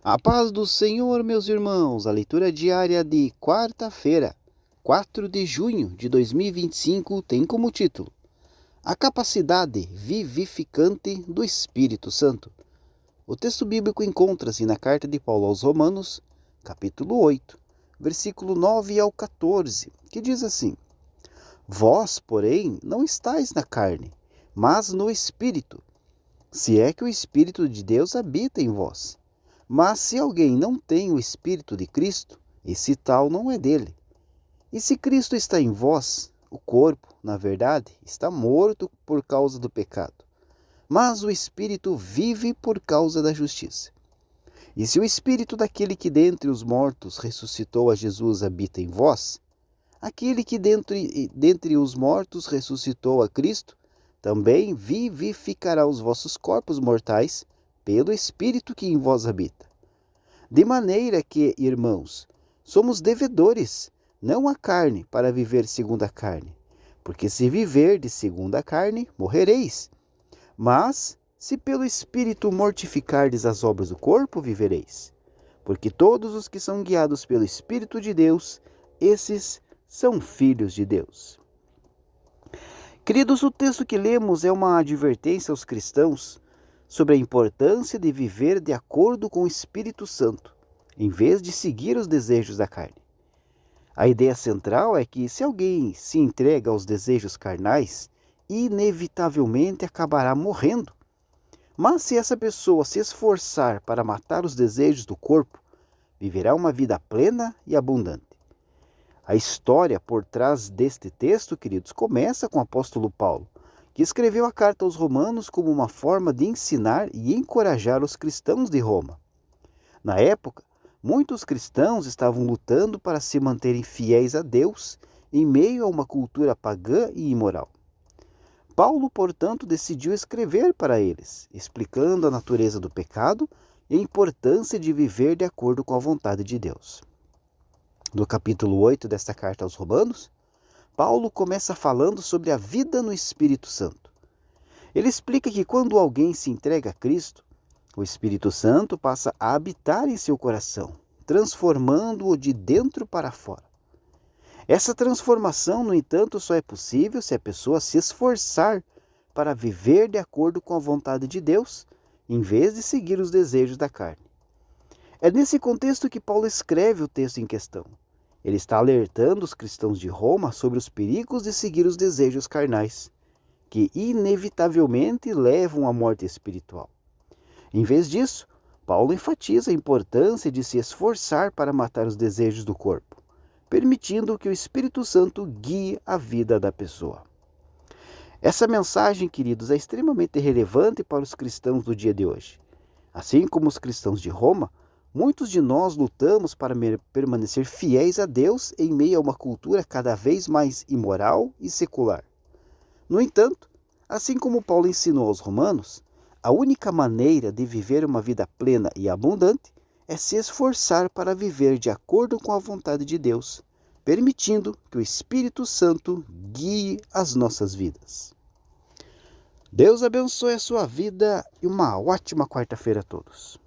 A paz do Senhor, meus irmãos. A leitura diária de quarta-feira, 4 de junho de 2025, tem como título: A capacidade vivificante do Espírito Santo. O texto bíblico encontra-se na carta de Paulo aos Romanos, capítulo 8, versículo 9 ao 14, que diz assim: Vós, porém, não estáis na carne, mas no Espírito, se é que o Espírito de Deus habita em vós. Mas se alguém não tem o Espírito de Cristo, esse tal não é dele. E se Cristo está em vós, o corpo, na verdade, está morto por causa do pecado, mas o Espírito vive por causa da justiça. E se o Espírito daquele que dentre os mortos ressuscitou a Jesus habita em vós, aquele que dentre os mortos ressuscitou a Cristo, também vivificará os vossos corpos mortais pelo Espírito que em vós habita. De maneira que, irmãos, somos devedores, não à carne, para viver segundo a carne. Porque se viverdes segundo a carne, morrereis. Mas, se pelo Espírito mortificardes as obras do corpo, vivereis. Porque todos os que são guiados pelo Espírito de Deus, esses são filhos de Deus. Queridos, o texto que lemos é uma advertência aos cristãos sobre a importância de viver de acordo com o Espírito Santo, em vez de seguir os desejos da carne. A ideia central é que se alguém se entrega aos desejos carnais, inevitavelmente acabará morrendo. Mas se essa pessoa se esforçar para matar os desejos do corpo, viverá uma vida plena e abundante. A história por trás deste texto, queridos, começa com o apóstolo Paulo, que escreveu a carta aos Romanos como uma forma de ensinar e encorajar os cristãos de Roma. Na época, muitos cristãos estavam lutando para se manterem fiéis a Deus em meio a uma cultura pagã e imoral. Paulo, portanto, decidiu escrever para eles, explicando a natureza do pecado e a importância de viver de acordo com a vontade de Deus. No capítulo 8 desta carta aos Romanos, Paulo começa falando sobre a vida no Espírito Santo. Ele explica que quando alguém se entrega a Cristo, o Espírito Santo passa a habitar em seu coração, transformando-o de dentro para fora. Essa transformação, no entanto, só é possível se a pessoa se esforçar para viver de acordo com a vontade de Deus, em vez de seguir os desejos da carne. É nesse contexto que Paulo escreve o texto em questão. Ele está alertando os cristãos de Roma sobre os perigos de seguir os desejos carnais, que inevitavelmente levam à morte espiritual. Em vez disso, Paulo enfatiza a importância de se esforçar para matar os desejos do corpo, permitindo que o Espírito Santo guie a vida da pessoa. Essa mensagem, queridos, é extremamente relevante para os cristãos do dia de hoje. Assim como os cristãos de Roma, muitos de nós lutamos para permanecer fiéis a Deus em meio a uma cultura cada vez mais imoral e secular. No entanto, assim como Paulo ensinou aos romanos, a única maneira de viver uma vida plena e abundante é se esforçar para viver de acordo com a vontade de Deus, permitindo que o Espírito Santo guie as nossas vidas. Deus abençoe a sua vida e uma ótima quarta-feira a todos.